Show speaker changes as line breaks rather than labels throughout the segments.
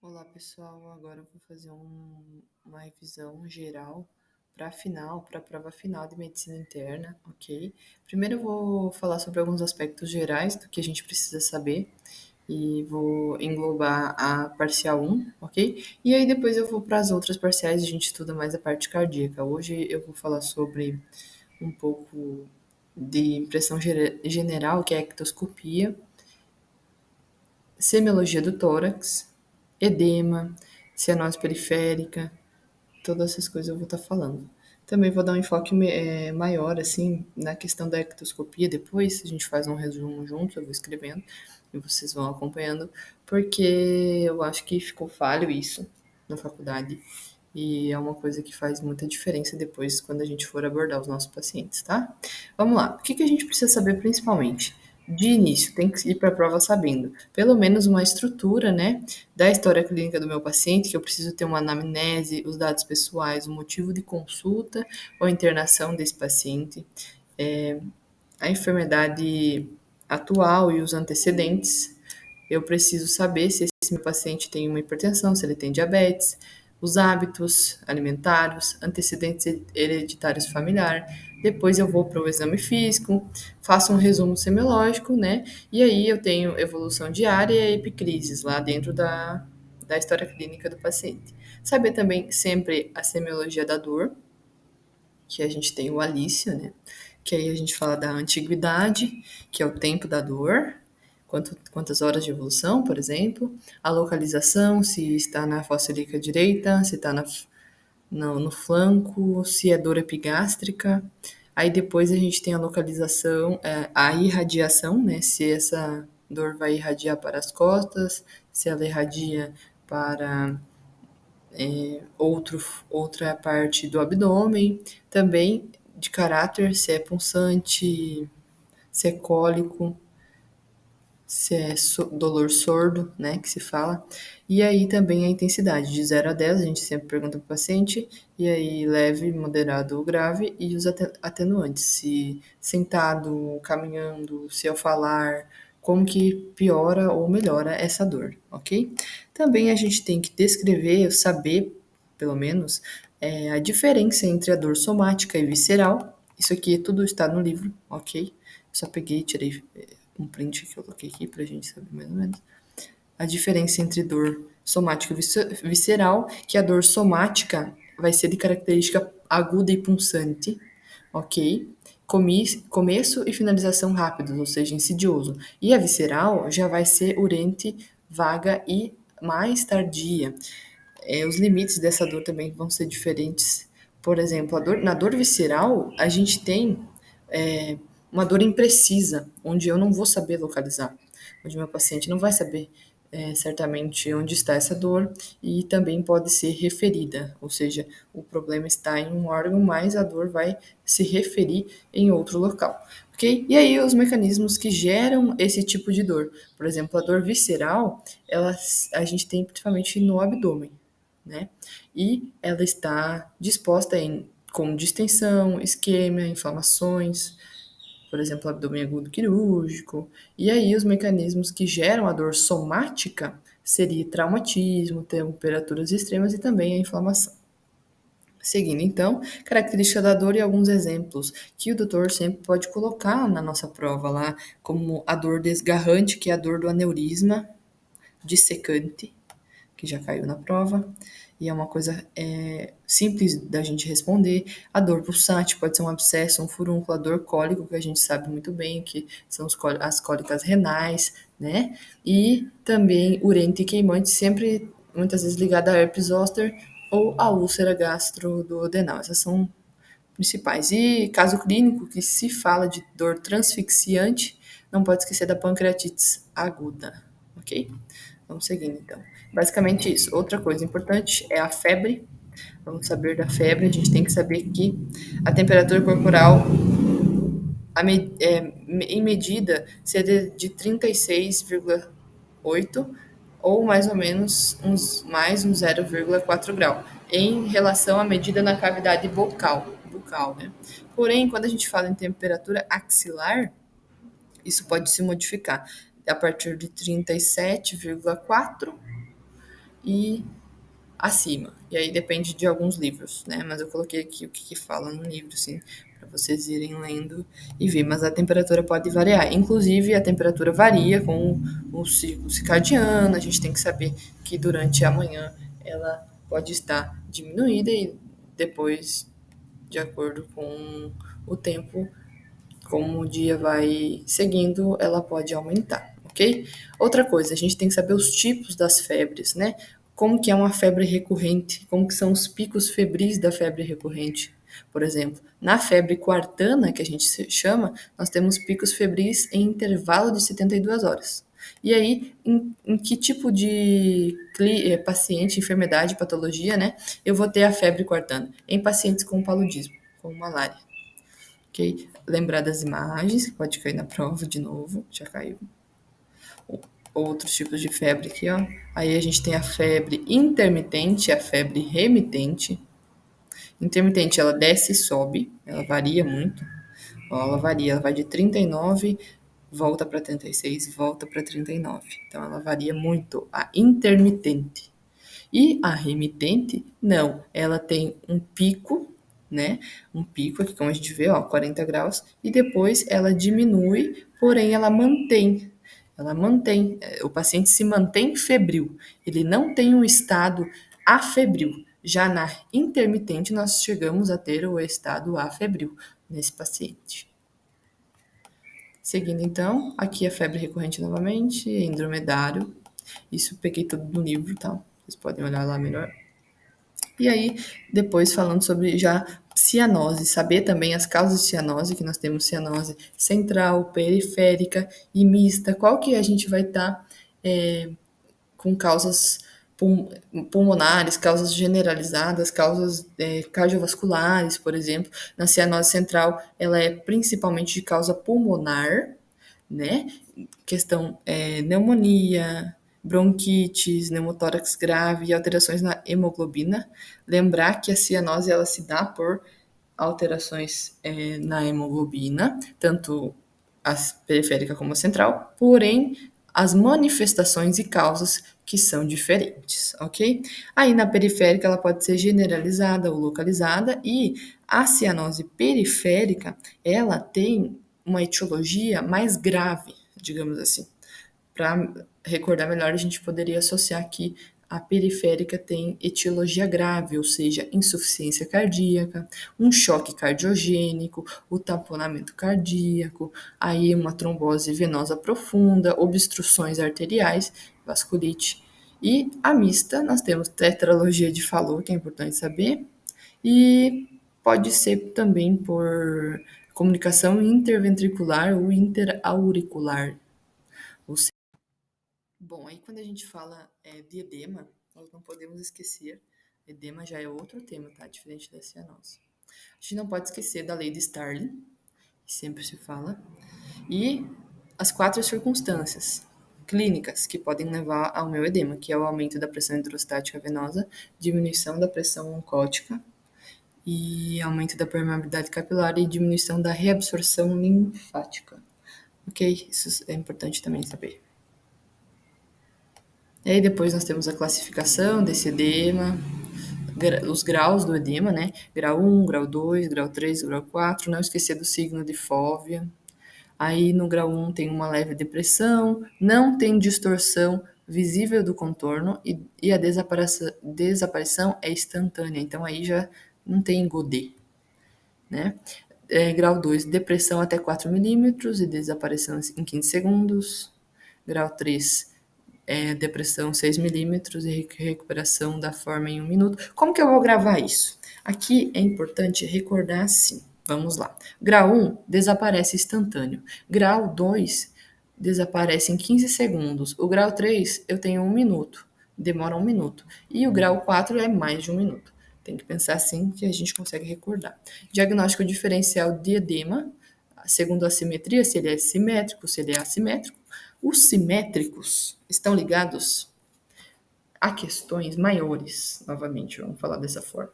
Olá pessoal, agora eu vou fazer uma revisão geral para a prova final de medicina interna, ok? Primeiro eu vou falar sobre alguns aspectos gerais do que a gente precisa saber e vou englobar a parcial 1, ok? E aí depois eu vou para as outras parciais e a gente estuda mais a parte cardíaca. Hoje eu vou falar sobre um pouco de impressão general, que é a ectoscopia, semiologia do tórax, edema, cianose periférica, todas essas coisas eu vou estar falando. Também vou dar um enfoque maior, assim, na questão da ectoscopia depois, a gente faz um resumo junto, eu vou escrevendo e vocês vão acompanhando, porque eu acho que ficou falho isso na faculdade e é uma coisa que faz muita diferença depois quando a gente for abordar os nossos pacientes, tá? Vamos lá. O que a gente precisa saber principalmente? De início, tem que ir para a prova sabendo pelo menos uma estrutura, né, da história clínica do meu paciente, que eu preciso ter uma anamnese, os dados pessoais, o motivo de consulta ou internação desse paciente, a enfermidade atual e os antecedentes. Eu preciso saber se esse meu paciente tem uma hipertensão, se ele tem diabetes, os hábitos alimentares, antecedentes hereditários familiares. Depois eu vou para o exame físico, faço um resumo semiológico, né? E aí eu tenho evolução diária e epicrises lá dentro da história clínica do paciente. Saber também sempre a semiologia da dor, que a gente tem o Alício, né? Que aí a gente fala da antiguidade, que é o tempo da dor, quantas horas de evolução, por exemplo, a localização, se está na fossa ilíaca direita, se está no flanco, se é dor epigástrica. Aí depois a gente tem a localização, a irradiação, né? Se essa dor vai irradiar para as costas, se ela irradia para outra parte do abdômen, também de caráter, se é punçante, se é cólico, se é dolor sordo, né, que se fala. E aí também a intensidade, de 0 a 10, a gente sempre pergunta para o paciente, e aí leve, moderado ou grave, e os atenuantes, se sentado, caminhando, se ao falar, como que piora ou melhora essa dor, ok? Também a gente tem que descrever, saber, pelo menos, a diferença entre a dor somática e visceral. Isso aqui tudo está no livro, ok? Só peguei e tirei um print que eu coloquei aqui pra gente saber mais ou menos. A diferença entre dor somática e visceral, que a dor somática vai ser de característica aguda e punçante, ok? Começo e finalização rápidos, ou seja, insidioso. E a visceral já vai ser urente, vaga e mais tardia. Os limites dessa dor também vão ser diferentes. Por exemplo, na dor visceral, a gente tem uma dor imprecisa, onde eu não vou saber localizar, onde meu paciente não vai saber certamente onde está essa dor e também pode ser referida, ou seja, o problema está em um órgão, mas a dor vai se referir em outro local, ok? E aí os mecanismos que geram esse tipo de dor, por exemplo, a dor visceral, a gente tem principalmente no abdômen, né? E ela está disposta como distensão, isquemia, inflamações, por exemplo, abdômen agudo quirúrgico. E aí os mecanismos que geram a dor somática seria traumatismo, temperaturas extremas e também a inflamação. Seguindo então, característica da dor e alguns exemplos que o doutor sempre pode colocar na nossa prova lá, como a dor desgarrante, que é a dor do aneurisma, dissecante, que já caiu na prova, e é uma coisa simples da gente responder. A dor pulsante pode ser um abscesso, um furúnculo, a dor cólico, que a gente sabe muito bem, que são as cólicas renais, né? E também urente e queimante, sempre, muitas vezes, ligada a herpes zoster ou a úlcera gastroduodenal. Essas são principais. E caso clínico, que se fala de dor transfixiante, não pode esquecer da pancreatite aguda, ok? Vamos seguindo, então. Basicamente isso. Outra coisa importante é a febre. Vamos saber da febre. A gente tem que saber que a temperatura corporal, em medida, seria de 36,8 ou mais ou menos um 0,4 grau, em relação à medida na cavidade bucal, né? Porém, quando a gente fala em temperatura axilar, isso pode se modificar a partir de 37,4 e acima. E aí depende de alguns livros, né? Mas eu coloquei aqui o que fala no livro, assim, para vocês irem lendo e ver. Mas a temperatura pode variar. Inclusive, a temperatura varia com o ciclo circadiano. A gente tem que saber que durante a manhã ela pode estar diminuída e depois, de acordo com o tempo, como o dia vai seguindo, ela pode aumentar, ok? Outra coisa, a gente tem que saber os tipos das febres, né? Como que é uma febre recorrente, como que são os picos febris da febre recorrente. Por exemplo, na febre quartana, que a gente chama, nós temos picos febris em intervalo de 72 horas. E aí, em que tipo de paciente, enfermidade, patologia, né? Eu vou ter a febre quartana? Em pacientes com paludismo, com malária. Ok? Lembrar das imagens, que pode cair na prova de novo, já caiu. Outros tipos de febre aqui, ó. Aí a gente tem a febre intermitente, a febre remitente. Intermitente, ela desce e sobe, ela varia muito. Ó, ela varia, ela vai de 39, volta para 36, volta para 39. Então ela varia muito, a intermitente. E a remitente, não, ela tem um pico, né? Um pico aqui, como a gente vê, ó, 40 graus, e depois ela diminui, porém ela mantém. Ela mantém, o paciente se mantém febril, ele não tem um estado afebril. Já na intermitente, nós chegamos a ter o estado afebril nesse paciente. Seguindo então, aqui a febre recorrente novamente, endromedário. Isso eu peguei tudo no livro, tá? Vocês podem olhar lá melhor. E aí, depois falando sobre já cianose, saber também as causas de cianose, que nós temos cianose central, periférica e mista. Qual que a gente vai estar com causas pulmonares, causas generalizadas, causas cardiovasculares, por exemplo. Na cianose central, ela é principalmente de causa pulmonar, né? Questão pneumonia, bronquites, pneumotórax grave e alterações na hemoglobina. Lembrar que a cianose ela se dá por alterações na hemoglobina, tanto a periférica como a central, porém as manifestações e causas que são diferentes, ok? Aí na periférica ela pode ser generalizada ou localizada e a cianose periférica ela tem uma etiologia mais grave, digamos assim. Para recordar melhor, a gente poderia associar que a periférica tem etiologia grave, ou seja, insuficiência cardíaca, um choque cardiogênico, o tamponamento cardíaco, aí uma trombose venosa profunda, obstruções arteriais, vasculite. E a mista, nós temos tetralogia de Fallot, que é importante saber, e pode ser também por comunicação interventricular ou interauricular. Ou seja, bom, aí quando a gente fala de edema, nós não podemos esquecer, edema já é outro tema, tá? Diferente da cianose. A gente não pode esquecer da lei de Starling, que sempre se fala, e as 4 circunstâncias clínicas que podem levar ao meu edema, que é o aumento da pressão hidrostática venosa, diminuição da pressão oncótica, e aumento da permeabilidade capilar e diminuição da reabsorção linfática. Ok? Isso é importante também saber. E aí depois nós temos a classificação desse edema, os graus do edema, né? Grau 1, grau 2, grau 3, grau 4. Não esquecer do signo de fóvea. Aí no grau 1 tem uma leve depressão, não tem distorção visível do contorno e a desaparição é instantânea. Então aí já não tem godê, né? Grau 2, depressão até 4 milímetros e desaparição em 15 segundos. Grau 3, depressão 6 milímetros e recuperação da forma em 1 minuto. Como que eu vou gravar isso? Aqui é importante recordar assim. Vamos lá. Grau 1, desaparece instantâneo. Grau 2, desaparece em 15 segundos. O grau 3, eu tenho 1 minuto. Demora 1 minuto. E o grau 4 é mais de 1 minuto. Tem que pensar assim que a gente consegue recordar. Diagnóstico diferencial de edema, segundo a simetria, se ele é simétrico, se ele é assimétrico. Os simétricos estão ligados a questões maiores, novamente, vamos falar dessa forma,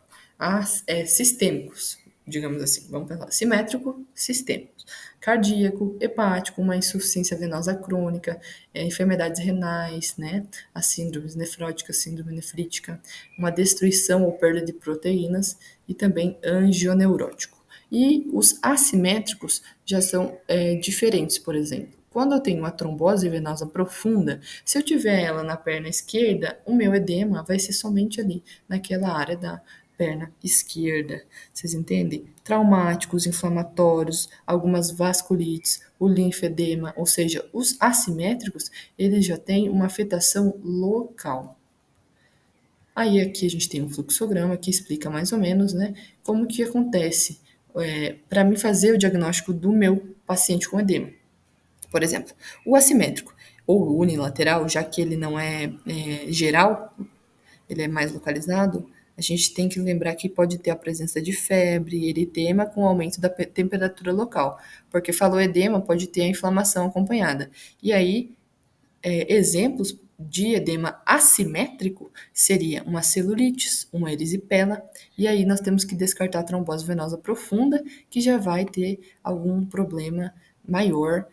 sistêmicos. digamos assim, vamos pensar, simétrico, sistêmicos, cardíaco, hepático, uma insuficiência venosa crônica, enfermidades renais, né, as síndromes nefróticas, síndrome nefrítica, uma destruição ou perda de proteínas e também angioneurótico. E os assimétricos já são diferentes, por exemplo. Quando eu tenho uma trombose venosa profunda, se eu tiver ela na perna esquerda, o meu edema vai ser somente ali, naquela área da perna esquerda. Vocês entendem? Traumáticos, inflamatórios, algumas vasculites, o linfedema, ou seja, os assimétricos, eles já têm uma afetação local. Aí aqui a gente tem um fluxograma que explica mais ou menos, né, como que acontece para mim fazer o diagnóstico do meu paciente com edema. Por exemplo, o assimétrico ou unilateral, já que ele não é geral, ele é mais localizado, a gente tem que lembrar que pode ter a presença de febre, eritema com aumento da temperatura local, porque falou edema, pode ter a inflamação acompanhada. E aí, exemplos de edema assimétrico seria uma celulite, uma erisipela, e aí nós temos que descartar a trombose venosa profunda, que já vai ter algum problema maior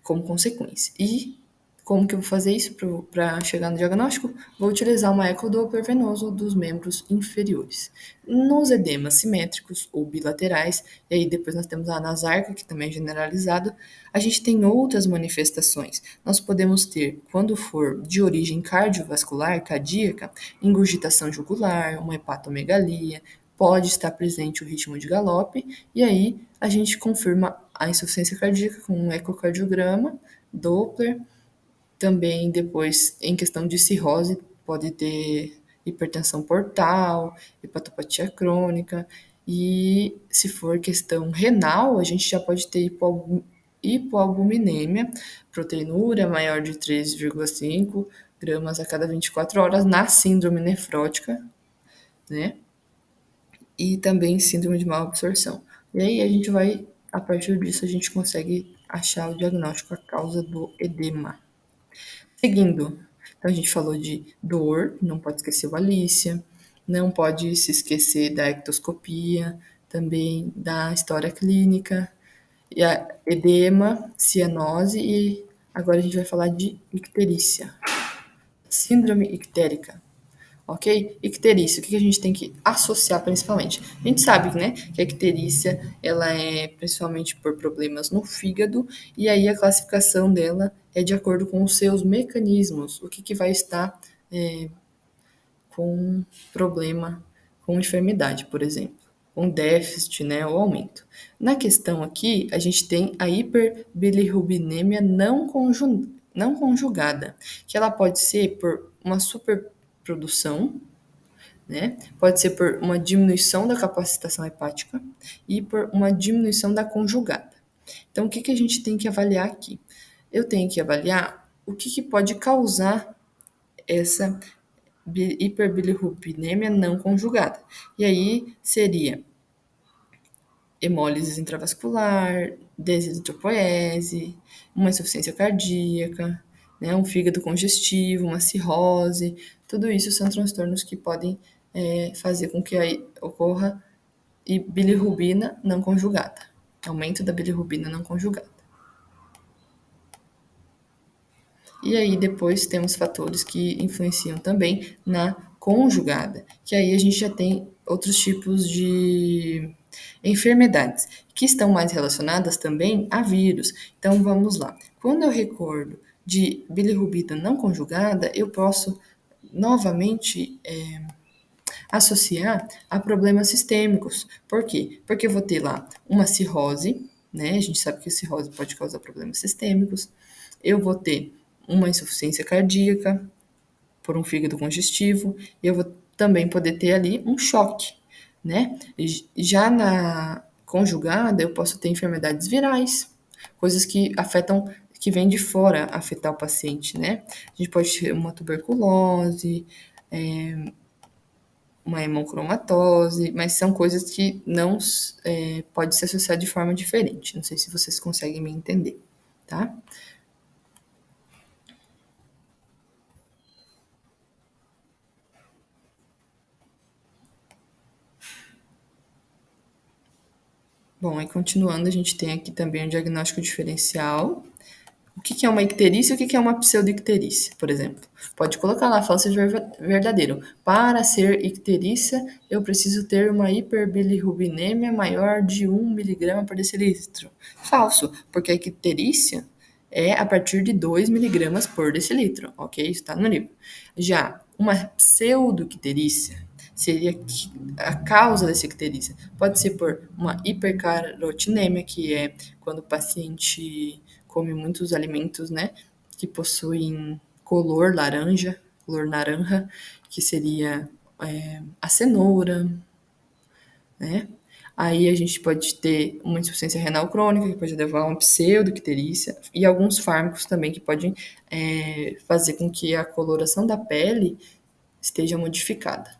como consequência. E como que eu vou fazer isso para chegar no diagnóstico? Vou utilizar uma ecodoppler venoso dos membros inferiores. Nos edemas simétricos ou bilaterais, e aí depois nós temos a anasarca, que também é generalizado, a gente tem outras manifestações. Nós podemos ter, quando for de origem cardiovascular, cardíaca, ingurgitação jugular, uma hepatomegalia, pode estar presente o ritmo de galope, e aí a gente confirma a insuficiência cardíaca com um ecocardiograma, Doppler. Também depois, em questão de cirrose, pode ter hipertensão portal, hepatopatia crônica, e se for questão renal, a gente já pode ter hipoalbuminemia, proteinúria maior de 3,5 gramas a cada 24 horas na síndrome nefrótica, né? E também síndrome de má absorção. E aí a gente vai, a partir disso, a gente consegue achar o diagnóstico, a causa do edema. Seguindo, então a gente falou de dor, não pode esquecer o Alícia, não pode se esquecer da ectoscopia, também da história clínica, e a edema, cianose e agora a gente vai falar de icterícia, síndrome ictérica. Ok? Icterícia, o que a gente tem que associar principalmente? A gente sabe, né, que a icterícia, ela é principalmente por problemas no fígado, e aí a classificação dela é de acordo com os seus mecanismos, o que vai estar com problema, com enfermidade, por exemplo, com déficit, né, ou aumento. Na questão aqui, a gente tem a hiperbilirrubinemia não conjugada, que ela pode ser por uma superprodução, né? Pode ser por uma diminuição da capacitação hepática e por uma diminuição da conjugada. Então, o que a gente tem que avaliar aqui? Eu tenho que avaliar o que pode causar essa hiperbilirrubinemia não conjugada. E aí seria hemólise intravascular, desidratopoiese, uma insuficiência cardíaca, né, um fígado congestivo, uma cirrose. Tudo isso são transtornos que podem fazer com que aí ocorra bilirrubina não conjugada, aumento da bilirrubina não conjugada. E aí depois temos fatores que influenciam também na conjugada, que aí a gente já tem outros tipos de enfermidades que estão mais relacionadas também a vírus. Então vamos lá. Quando eu recordo de bilirrubina não conjugada, eu posso novamente associar a problemas sistêmicos. Por quê? Porque eu vou ter lá uma cirrose, né? A gente sabe que a cirrose pode causar problemas sistêmicos. Eu vou ter uma insuficiência cardíaca por um fígado congestivo. E eu vou também poder ter ali um choque, né? Já na conjugada, eu posso ter enfermidades virais, coisas que afetam, que vêm de fora afetar o paciente, né? A gente pode ter uma tuberculose, uma hemocromatose, mas são coisas que não pode se associar de forma diferente. Não sei se vocês conseguem me entender, tá? Bom, aí continuando, a gente tem aqui também o diagnóstico diferencial. O que é uma icterícia e o que é uma pseudoicterícia, por exemplo? Pode colocar lá, falso e verdadeiro. Para ser icterícia, eu preciso ter uma hiperbilirrubinemia maior de 1 mg por decilitro. Falso, porque a icterícia é a partir de 2 mg por decilitro, ok? Isso está no livro. Já uma pseudoicterícia seria a causa dessa icterícia. Pode ser por uma hipercarotinemia, que é quando o paciente come muitos alimentos, né, que possuem color naranja, que seria a cenoura, né? Aí a gente pode ter uma insuficiência renal crônica, que pode levar a uma pseudoicterícia, e alguns fármacos também que podem fazer com que a coloração da pele esteja modificada.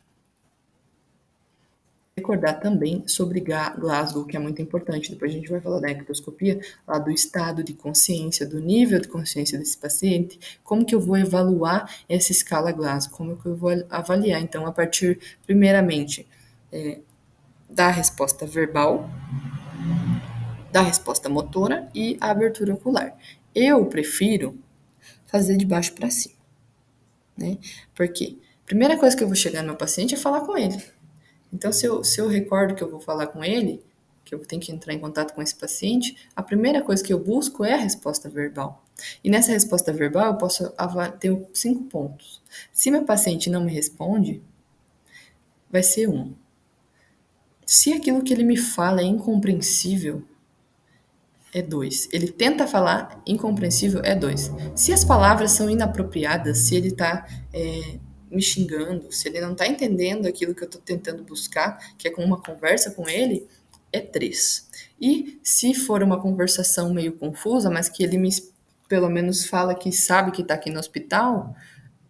Recordar também sobre Glasgow, que é muito importante. Depois a gente vai falar da ectoscopia, lá do estado de consciência, do nível de consciência desse paciente, como que eu vou evaluar essa escala Glasgow, como que eu vou avaliar. Então, a partir, primeiramente, da resposta verbal, da resposta motora e a abertura ocular. Eu prefiro fazer de baixo para cima, né? Porque a primeira coisa que eu vou chegar no meu paciente é falar com ele. Então, se eu recordo que eu vou falar com ele, que eu tenho que entrar em contato com esse paciente, a primeira coisa que eu busco é a resposta verbal. E nessa resposta verbal, eu posso ter 5 pontos. Se meu paciente não me responde, vai ser 1. Se aquilo que ele me fala é incompreensível, é 2. Ele tenta falar, incompreensível, é 2. Se as palavras são inapropriadas, se ele está me xingando, se ele não está entendendo aquilo que eu estou tentando buscar, que é com uma conversa com ele, é 3. E se for uma conversação meio confusa, mas que ele me pelo menos fala que sabe que está aqui no hospital,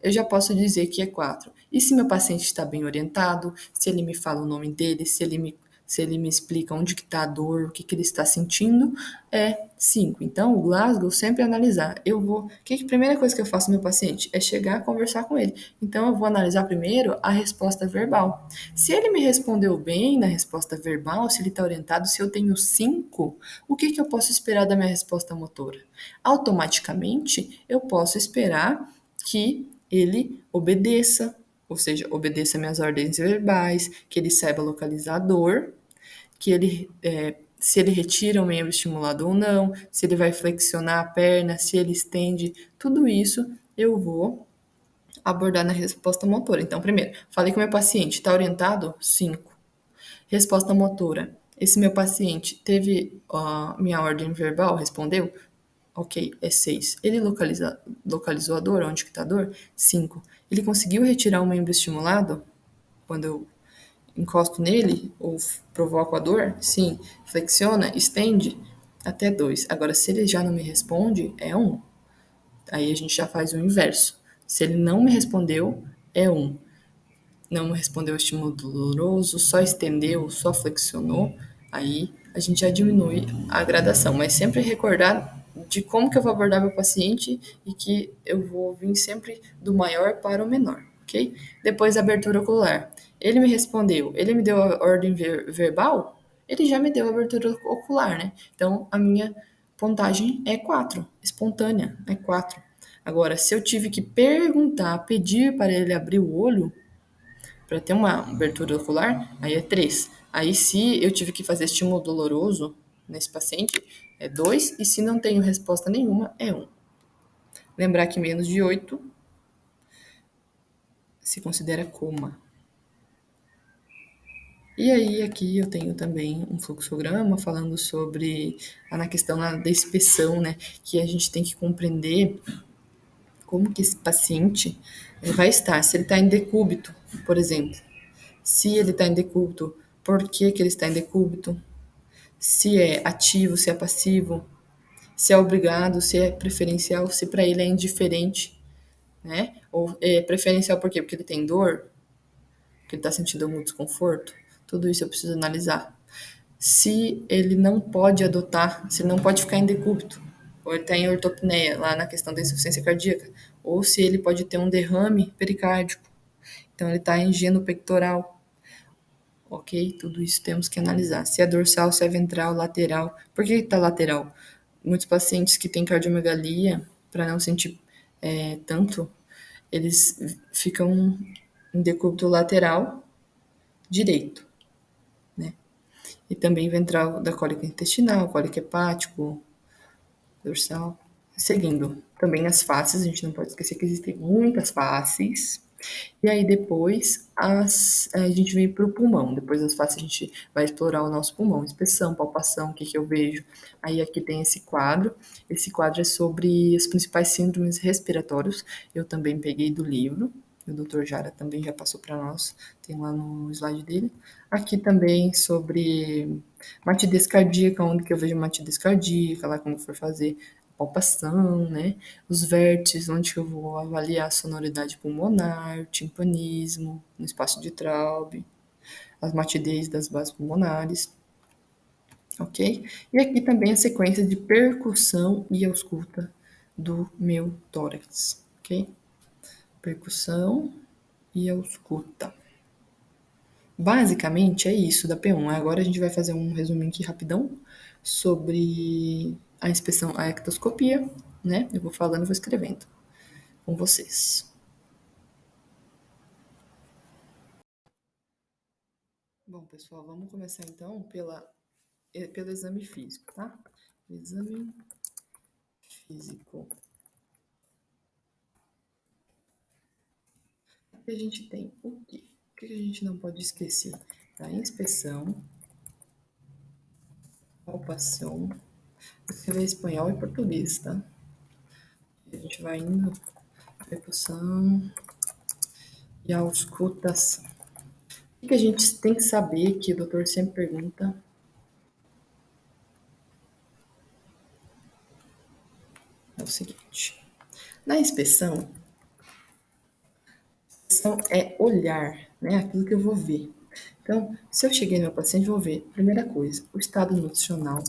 eu já posso dizer que é 4. E se meu paciente está bem orientado, se ele me fala o nome dele, se ele me explica onde que está a dor, o que que ele está sentindo, é 5. Então, o Glasgow sempre é analisar. A primeira coisa que eu faço no meu paciente é chegar a conversar com ele. Então, eu vou analisar primeiro a resposta verbal. Se ele me respondeu bem na resposta verbal, se ele está orientado, se eu tenho 5, o que que eu posso esperar da minha resposta motora? Automaticamente, eu posso esperar que ele obedeça, ou seja, obedeça minhas ordens verbais, que ele saiba localizar a dor, que ele, se ele retira o membro estimulado ou não, se ele vai flexionar a perna, se ele estende, tudo isso eu vou abordar na resposta motora. Então, primeiro, falei com o meu paciente, está orientado? 5. Resposta motora. Esse meu paciente teve minha ordem verbal, respondeu? Ok, é 6. Ele localizou a dor? Onde que está a dor? 5. Ele conseguiu retirar o membro estimulado? Quando eu encosto nele ou provoco a dor? Sim. Flexiona? Estende? Até 2. Agora, se ele já não me responde, é 1. Aí a gente já faz o inverso. Se ele não me respondeu, é 1. Não respondeu ao estímulo doloroso, só estendeu, só flexionou, aí a gente já diminui a gradação, mas sempre recordar de como que eu vou abordar meu paciente e que eu vou vir sempre do maior para o menor, ok? Depois a abertura ocular. Ele me respondeu, ele me deu a ordem verbal, ele já me deu a abertura ocular, né? Então a minha pontagem é 4, espontânea, é 4. Agora, se eu tive que perguntar, pedir para ele abrir o olho, para ter uma abertura ocular, aí é 3. Aí, se eu tive que fazer estímulo doloroso nesse paciente, é 2. E se não tenho resposta nenhuma, é 1. Lembrar que menos de 8 se considera coma. E aí, aqui eu tenho também um fluxograma falando sobre na questão da inspeção, né? Que a gente tem que compreender como que esse paciente vai estar. Se ele está em decúbito, por exemplo. Se ele está em decúbito, por que que ele está em decúbito? Se é ativo, se é passivo, se é obrigado, se é preferencial, se para ele é indiferente, né? Ou é preferencial por quê? Porque ele tem dor, porque ele está sentindo algum desconforto. Tudo isso eu preciso analisar. Se ele não pode adotar, se ele não pode ficar em decúbito, ou ele está em ortopneia, lá na questão da insuficiência cardíaca, ou se ele pode ter um derrame pericárdico, então ele está em geno pectoral, ok? Tudo isso temos que analisar. Se é dorsal, se é ventral, lateral. Por que está lateral? Muitos pacientes que têm cardiomegalia, para não sentir tanto, eles ficam em decúbito lateral direito, né? E também ventral da cólica intestinal, cólica hepático, dorsal. Seguindo, também as faces, a gente não pode esquecer que existem muitas faces. E aí depois a gente vem para o pulmão. Depois das faces a gente vai explorar o nosso pulmão. Inspeção, palpação, o que que eu vejo. Aí aqui tem esse quadro. Esse quadro é sobre os principais síndromes respiratórios. Eu também peguei do livro. O Dr. Jara também já passou para nós. Tem lá no slide dele. Aqui também sobre matidez cardíaca, onde que eu vejo matidez cardíaca, lá como for fazer palpação, né? Os vértices, onde eu vou avaliar a sonoridade pulmonar, timpanismo, no espaço de Traube, as matidez das bases pulmonares, ok? E aqui também a sequência de percussão e ausculta do meu tórax, ok? Percussão e ausculta. Basicamente é isso da P1. Agora a gente vai fazer um resuminho aqui rapidão sobre a inspeção, a ectoscopia, né? Eu vou falando e vou escrevendo com vocês. Bom, pessoal, vamos começar então pelo exame físico, tá? Exame físico. E a gente tem o quê? O que a gente não pode esquecer? Da inspeção, palpação, escrever espanhol e português, tá? E a gente vai indo, percussão e auscultação. O que a gente tem que saber, que o doutor sempre pergunta, é o seguinte. Na inspeção é olhar, né? Aquilo que eu vou ver. Então, se eu cheguei no meu paciente, vou ver, primeira coisa, o estado nutricional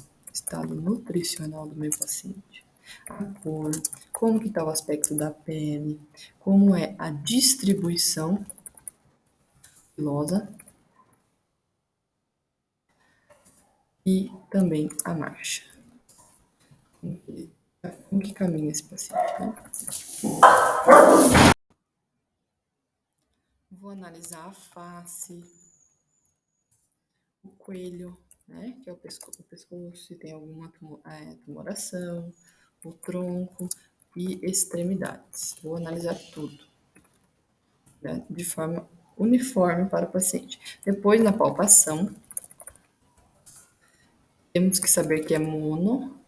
do meu paciente, a cor, como que está o aspecto da pele, como é a distribuição pilosa e também a marcha. Como que caminha esse paciente, né? Vou analisar a face, o coelho, né, que é o pescoço, se tem alguma tumoração, o tronco e extremidades. Vou analisar tudo, né, de forma uniforme para o paciente. Depois, na palpação, temos que saber que é mono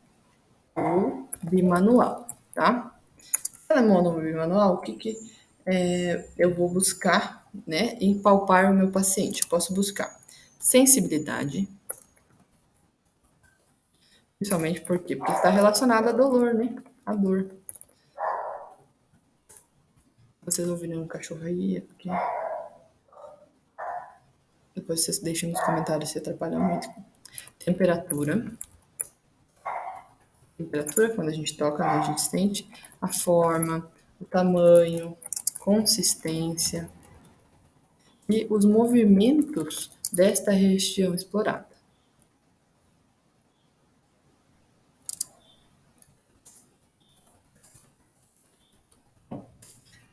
ou bimanual, tá? Se é mono ou bimanual, o que eu vou buscar, né, em palpar o meu paciente? Eu posso buscar sensibilidade, principalmente por quê? Porque está relacionado à dor, né? A dor. Vocês ouvirem um cachorro aí, é porque depois vocês deixem nos comentários se atrapalha muito. Temperatura. Temperatura, quando a gente toca, né, a gente sente a forma, o tamanho, consistência e os movimentos desta região explorada.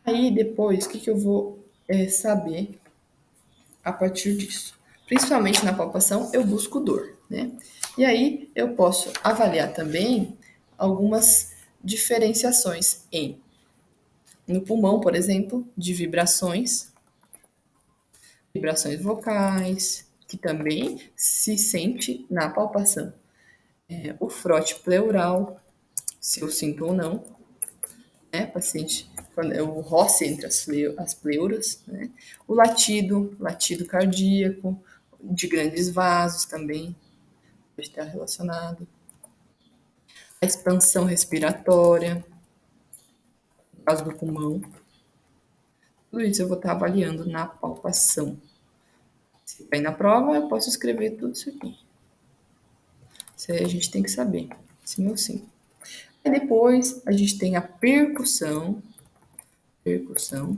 Aí depois, o que eu vou saber a partir disso? Principalmente na palpação, eu busco dor, né? E aí eu posso avaliar também algumas diferenciações no pulmão, por exemplo, de vibrações vocais, que também se sente na palpação. O frote pleural, se eu sinto ou não, né, paciente, quando é o roce entre as pleuras, né? O latido cardíaco, de grandes vasos também, pode estar relacionado. A expansão respiratória, no caso do pulmão. Tudo isso eu vou estar avaliando na palpação. Se cair na prova, eu posso escrever tudo isso aqui. Isso aí a gente tem que saber, sim ou sim. E depois a gente tem a percussão. Percussão.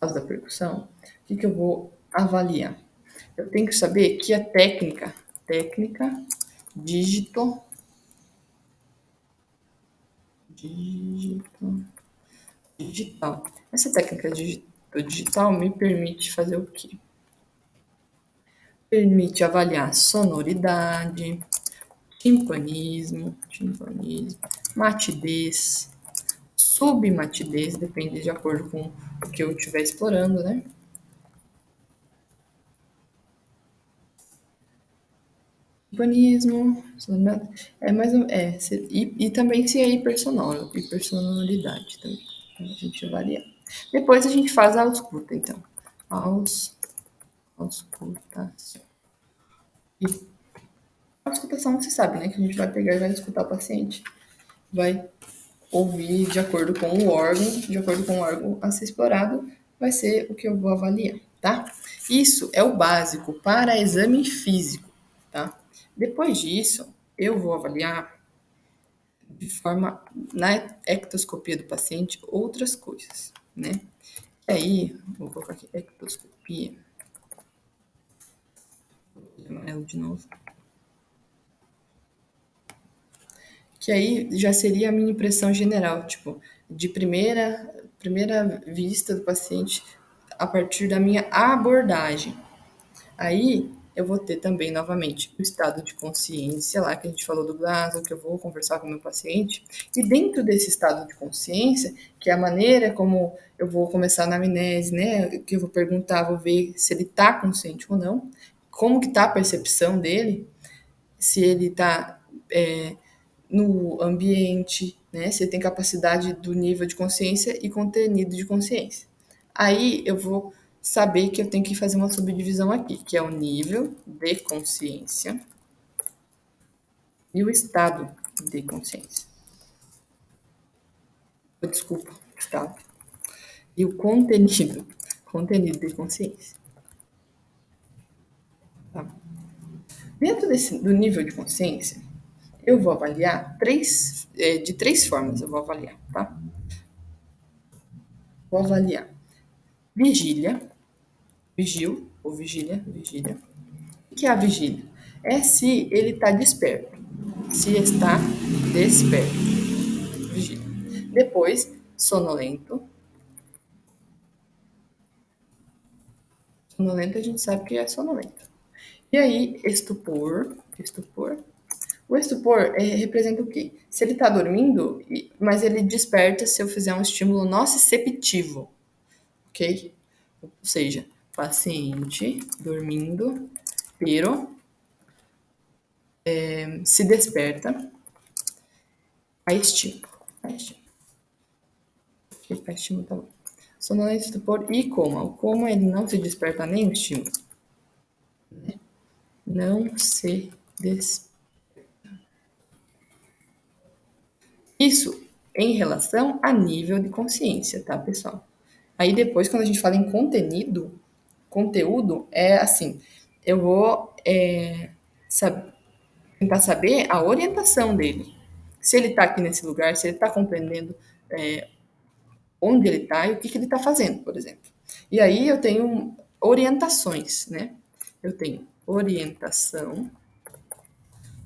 caso da percussão, o que que eu vou avaliar? Eu tenho que saber que a técnica dígito, dígito, digital. Essa técnica dígito digital me permite fazer o quê? Permite avaliar sonoridade, timpanismo, matidez, submatidez, depende de acordo com o que eu estiver explorando, né? Urbanismo, e também se é hipersonoridade também. Então, a gente avalia. Depois a gente faz a ausculta, então. Auscultação. E a auscultação você sabe, né? Que a gente vai pegar e vai escutar o paciente. Vai ouvir de acordo com o órgão, de acordo com o órgão a ser explorado, vai ser o que eu vou avaliar, tá? Isso é o básico para exame físico, tá? Depois disso, eu vou avaliar de forma na ectoscopia do paciente outras coisas, né? E aí, vou colocar aqui ectoscopia, amarelo de novo. Que aí já seria a minha impressão geral, tipo, de primeira vista do paciente a partir da minha abordagem. Aí eu vou ter também, novamente, o estado de consciência lá que a gente falou do Glasgow, que eu vou conversar com o meu paciente. E dentro desse estado de consciência, que é a maneira como eu vou começar a anamnese, né? Que eu vou perguntar, vou ver se ele está consciente ou não, como que está a percepção dele, se ele está no ambiente, né? Se ele tem capacidade do nível de consciência e contenido de consciência. Aí eu vou saber que eu tenho que fazer uma subdivisão aqui, que é o nível de consciência e o estado de consciência. Desculpa, estado. E o contenido de consciência. Tá? Dentro do nível de consciência, eu vou avaliar de três formas eu vou avaliar, tá? Vou avaliar vigília, vigil ou vigília. O que é a vigília? É se ele está desperto. Se está desperto. Vigília. Depois, sonolento. Sonolento a gente sabe que é sonolento. E aí, estupor. Estupor. O estupor representa o quê? Se ele está dormindo, mas ele desperta se eu fizer um estímulo nociceptivo. Ok? Ou seja, paciente dormindo, pero se desperta a estímulo. A estímulo. Ok, a estímulo tá bom. Sonolência, estupor e coma. O coma ele não se desperta a nenhum estímulo. Não se desperta. Isso em relação a nível de consciência, tá, pessoal? Aí depois, quando a gente fala em conteúdo é assim, eu vou tentar saber a orientação dele. Se ele está aqui nesse lugar, se ele está compreendendo onde ele está e o que, que ele está fazendo, por exemplo. E aí eu tenho orientações, né? Eu tenho orientação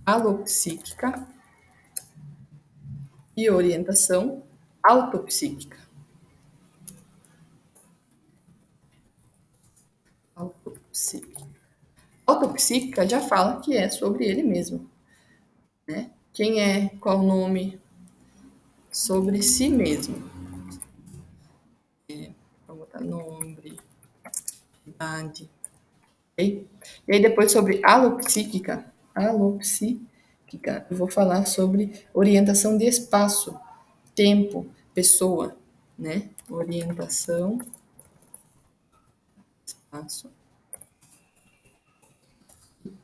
alopsíquica e orientação autopsíquica. Autopsíquica. Autopsíquica já fala que é sobre ele mesmo, né? Quem é, qual o nome, sobre si mesmo. Vamos botar nome, idade. Okay? E aí depois sobre alopsíquica, eu vou falar sobre orientação de espaço, tempo, pessoa, né? Orientação, espaço,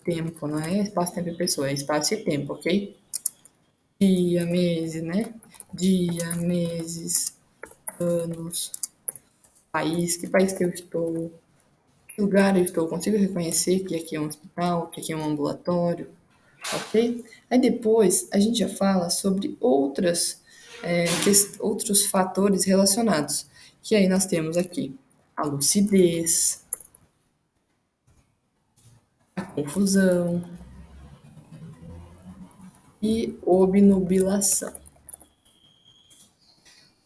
tempo, não é espaço, tempo e pessoa, é espaço e tempo, ok? Dia, meses, né? Dia, meses, anos, país, que país que eu estou, que lugar eu estou, consigo reconhecer que aqui é um hospital, que aqui é um ambulatório, ok? Aí depois a gente já fala sobre outros fatores relacionados, que aí nós temos aqui a a lucidez, a confusão e obnubilação.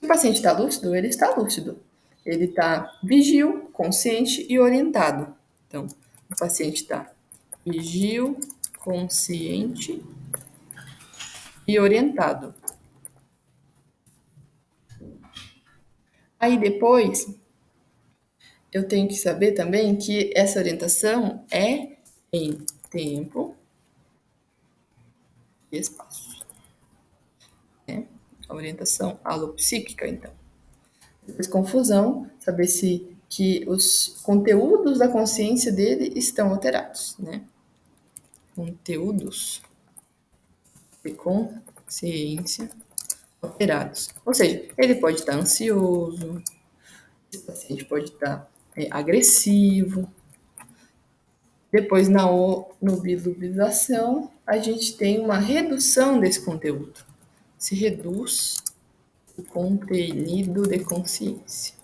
O paciente está lúcido? Ele está lúcido. Ele está vigil, consciente e orientado. Então, o paciente está vigil, consciente e orientado. Aí depois, eu tenho que saber também que essa orientação é em tempo e espaço. Né? A orientação alopsíquica, então. Depois, confusão, saber se que os conteúdos da consciência dele estão alterados, né? Conteúdos de consciência alterados. Ou seja, ele pode estar ansioso, esse paciente pode estar agressivo. Depois, na obnubilação, a gente tem uma redução desse conteúdo. Se reduz o contenido de consciência.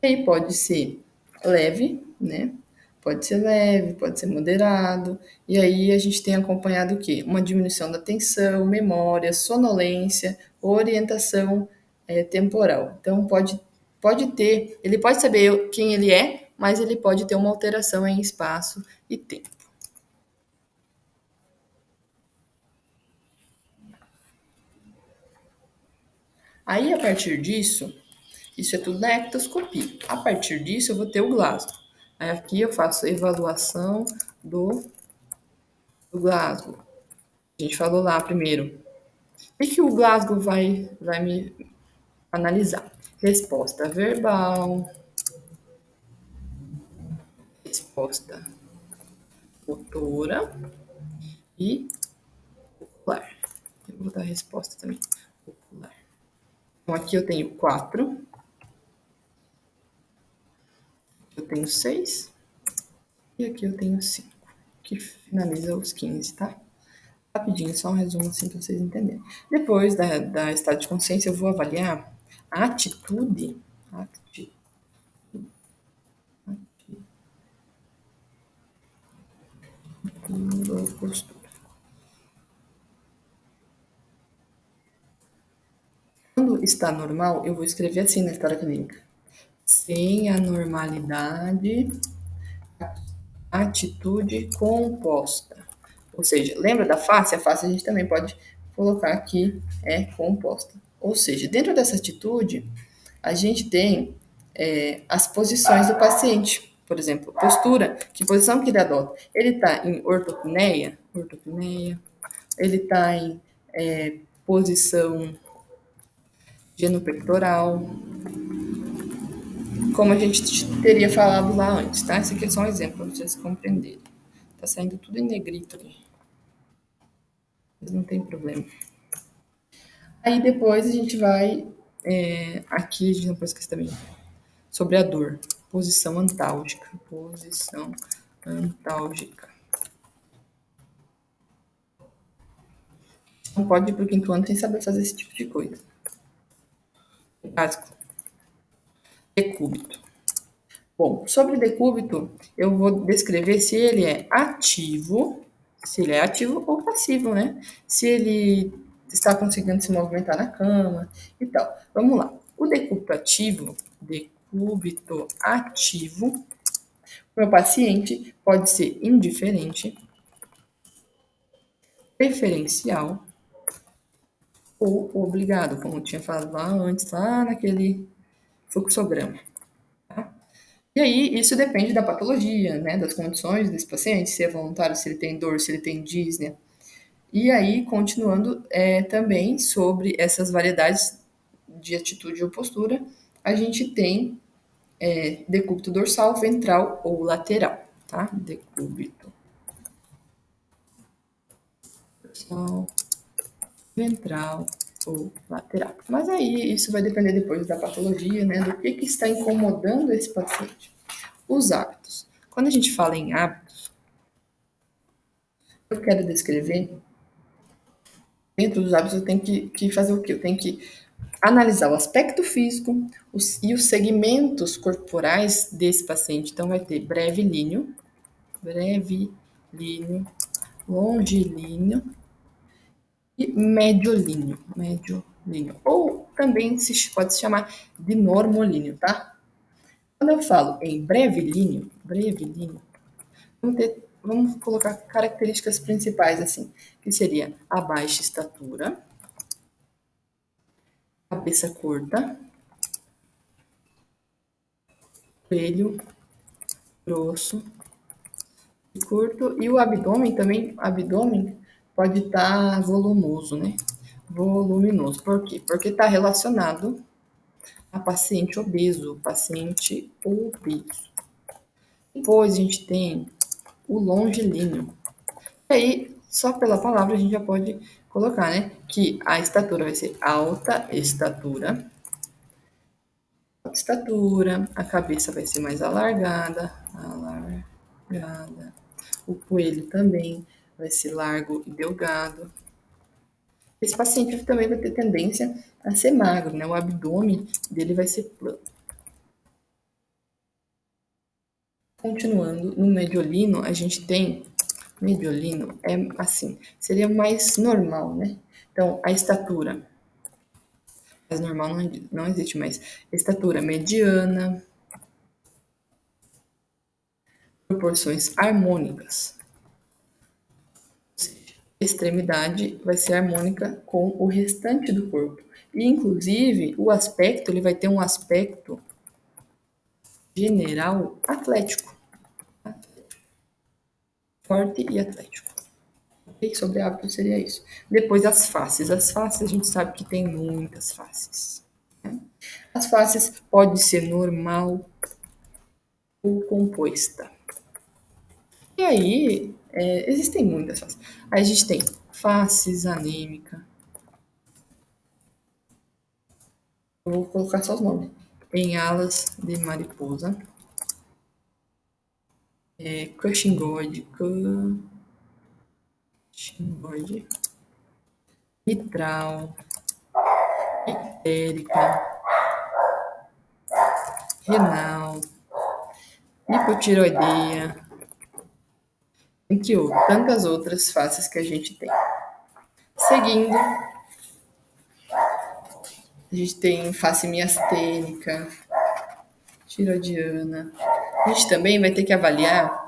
E aí pode ser leve, né? Pode ser leve, pode ser moderado. E aí a gente tem acompanhado o quê? Uma diminuição da atenção, memória, sonolência, orientação temporal. Então pode ter, ele pode saber quem ele é, mas ele pode ter uma alteração em espaço e tempo. Aí a partir disso, isso é tudo na ectoscopia. A partir disso eu vou ter o Glasgow. Aí aqui eu faço a avaliação do Glasgow. A gente falou lá primeiro. O que o Glasgow vai me analisar? Resposta verbal, resposta motora e ocular. Eu vou dar a resposta também, ocular. Então, aqui eu tenho 4, eu tenho 6 e aqui eu tenho 5, que finaliza os 15, tá? Rapidinho, só um resumo assim para vocês entenderem. Depois da estado de consciência, eu vou avaliar a atitude postura. Quando está normal, eu vou escrever assim na história clínica. Sem anormalidade, atitude composta. Ou seja, lembra da face? A face a gente também pode colocar aqui, composta. Ou seja, dentro dessa atitude, a gente tem as posições do paciente. Por exemplo, postura, que posição que ele adota? Ele está em ortopneia, ele está em posição genupectoral, como a gente teria falado lá antes, tá? Esse aqui é só um exemplo para vocês compreenderem. Tá saindo tudo em negrito ali. Mas não tem problema. Aí depois a gente vai. Aqui a gente não pode esquecer também sobre a dor. Posição antálgica. Posição antálgica. Não pode ir para o quinto ano sem saber fazer esse tipo de coisa. Básico. Decúbito. Bom, sobre decúbito, eu vou descrever se ele é ativo, ou passivo, né? Se ele está conseguindo se movimentar na cama e tal. Vamos lá. O decúbito ativo, meu paciente pode ser indiferente, preferencial ou obrigado, como eu tinha falado lá antes, lá naquele fluxograma. Tá? E aí, isso depende da patologia, né, das condições desse paciente, se é voluntário, se ele tem dor, se ele tem dísnea. E aí, continuando também sobre essas variedades de atitude ou postura, a gente tem decúbito dorsal, ventral ou lateral, tá? Decúbito dorsal, ventral ou lateral. Mas aí, isso vai depender depois da patologia, né, do que está incomodando esse paciente. Os hábitos. Quando a gente fala em hábitos, eu quero descrever, dentro dos hábitos eu tenho que fazer o quê? Eu tenho que analisar o aspecto físico e os segmentos corporais desse paciente. Então, vai ter brevilíneo, longilíneo e mediolíneo. Ou também se pode se chamar de normolíneo, tá? Quando eu falo em brevilíneo, vamos colocar características principais assim, que seria a baixa estatura, cabeça curta, joelho grosso e curto, e o abdômen também, abdômen pode estar volumoso, né? Voluminoso. Por quê? Porque está relacionado a paciente obeso. Depois a gente tem o longilíneo. E aí, só pela palavra a gente já pode colocar, né? Que a estatura vai ser alta estatura, a cabeça vai ser mais alargada. O coelho também vai ser largo e delgado. Esse paciente também vai ter tendência a ser magro, né? O abdômen dele vai ser plano. Continuando, no mediolino, a gente tem. Mediolino é assim, seria mais normal, né? Então, a estatura. Mais normal não existe mais. Estatura mediana. Proporções harmônicas. Extremidade vai ser harmônica com o restante do corpo. E, inclusive, o aspecto, ele vai ter um aspecto general atlético. Forte e atlético. E sobre hábito seria isso. Depois as faces. As faces a gente sabe que tem muitas faces. Né? As faces pode ser normal ou composta. E aí, existem muitas faces. Aí a gente tem faces anêmica. Eu vou colocar só os nomes. Em alas de mariposa. Cushingoide. Mitral. Ictérica. Renal. Hipotiroideia. Entre tantas outras faces que a gente tem. Seguindo, a gente tem face miastênica, tiroidiana. A gente também vai ter que avaliar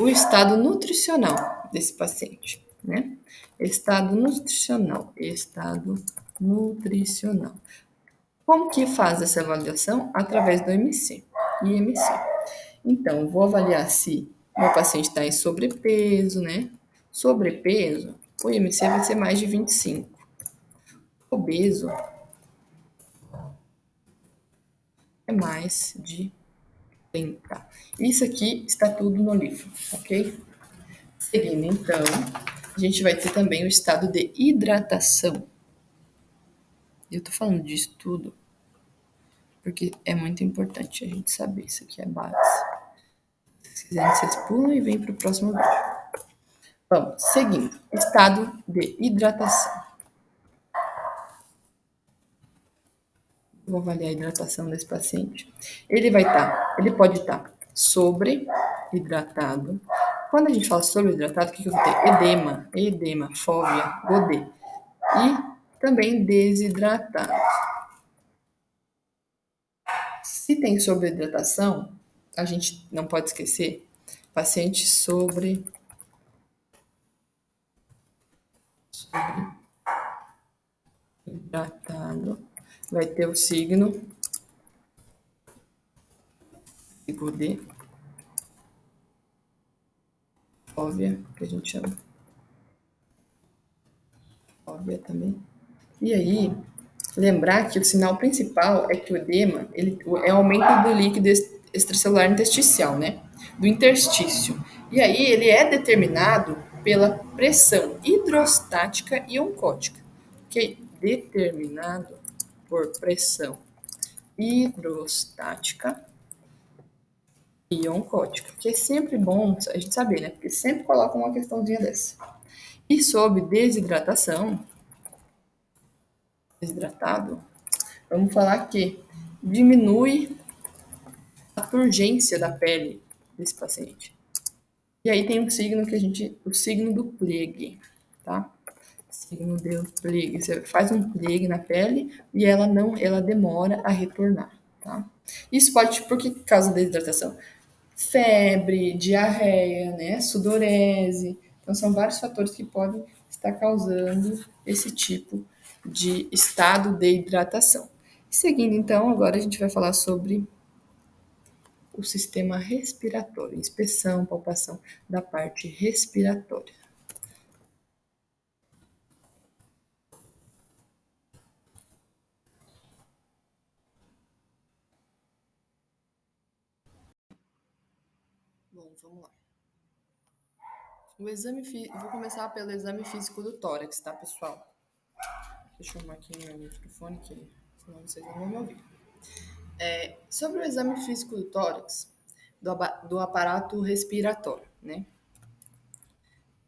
o estado nutricional desse paciente, né? Estado nutricional. Como que faz essa avaliação? Através do IMC. Então, vou avaliar se meu paciente está em sobrepeso, né? Sobrepeso, o IMC vai ser mais de 25. Obeso é mais de 30. Isso aqui está tudo no livro, ok? Seguindo, então, a gente vai ter também o estado de hidratação. Eu tô falando disso tudo porque é muito importante a gente saber. Isso aqui é base. Se quiserem, vocês pulam e vêm para o próximo vídeo. Vamos, seguindo. Estado de hidratação. Vou avaliar a hidratação desse paciente. Ele pode estar sobre-hidratado. Quando a gente fala sobre-hidratado, o que eu vou ter? Edema, fóvea, godê. E também desidratado. Se tem sobre-hidratação, a gente não pode esquecer, paciente sobre-hidratado vai ter o signo de godê, fóvea, que a gente chama. Fóvea também. E aí, lembrar que o sinal principal é que o edema é o aumento do líquido extracelular intersticial, né? Do interstício. E aí ele é determinado pela pressão hidrostática e oncótica. Ok? Determinado por pressão hidrostática e oncótica. Que é sempre bom a gente saber, né? Porque sempre coloca uma questãozinha dessa. E sobre desidratação, Desidratado, vamos falar que diminui a turgência da pele desse paciente. E aí tem um signo que o signo do Plague, tá? Signo do Plague. Você faz um Plague na pele e ela demora a retornar, tá? Isso pode, por que causa da desidratação? Febre, diarreia, né? Sudorese. Então são vários fatores que podem estar causando esse tipo de estado de hidratação. Seguindo então, agora a gente vai falar sobre o sistema respiratório, inspeção, palpação da parte respiratória. Bom, vamos lá. Vou começar pelo exame físico do tórax, tá, pessoal? Deixa eu arrumar aqui meu microfone, que senão vocês não vão me ouvir. Sobre o exame físico do tórax, do aparato respiratório, né?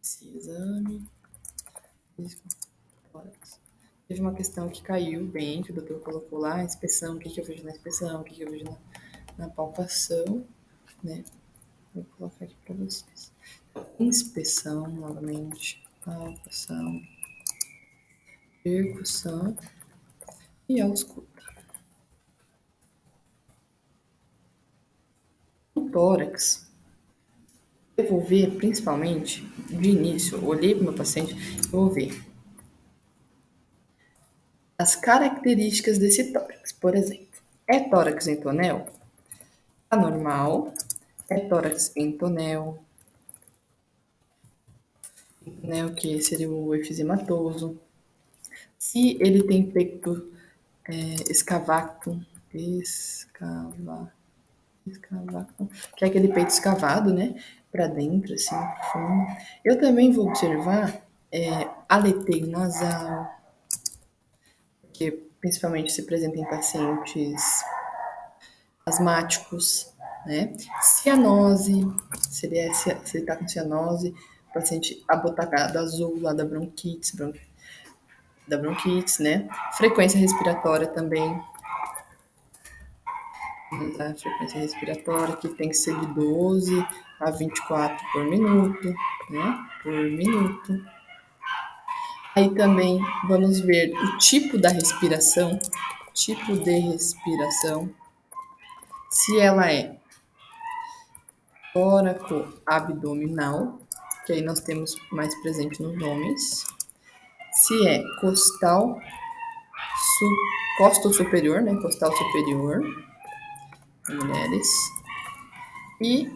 Esse exame físico do tórax. Teve uma questão que caiu bem, que o doutor colocou lá, inspeção, o que eu vejo na inspeção, o que eu vejo na palpação, né? Vou colocar aqui para vocês. Inspeção, novamente, palpação, percussão e ausculta. O tórax, eu vou ver principalmente, de início, olhei para o meu paciente, eu vou ver as características desse tórax. Por exemplo, é tórax em tonel? Anormal. É tórax em tonel, né, o que seria o efisematoso. Se ele tem peito escavato, escavato, que é aquele peito escavado, né, para dentro, assim, profundo. Eu também vou observar aleteio nasal, que principalmente se presenta em pacientes asmáticos, né? Cianose, se ele está com cianose, paciente abotagado azul lá da bronquites, né? Frequência respiratória também, a frequência respiratória que tem que ser de 12 a 24 por minuto, né? Por minuto. Aí também vamos ver o tipo de respiração, se ela é tóraco-abdominal, que aí nós temos mais presente nos homens, se é costo superior, né? Costal superior, em mulheres, e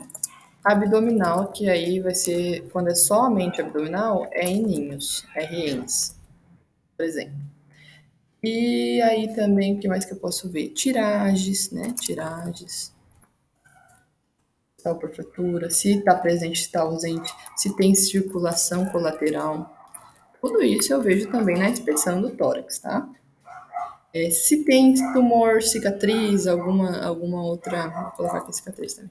abdominal, que aí vai ser, quando é somente abdominal, é em ninhos, RNs, por exemplo. E aí também, o que mais que eu posso ver? Tiragens, né? Tiragens. Tal por fratura, se está presente, se está ausente, se tem circulação colateral. Tudo isso eu vejo também na inspeção do tórax, tá? Se tem tumor, cicatriz, alguma outra. Vou colocar aqui cicatriz também.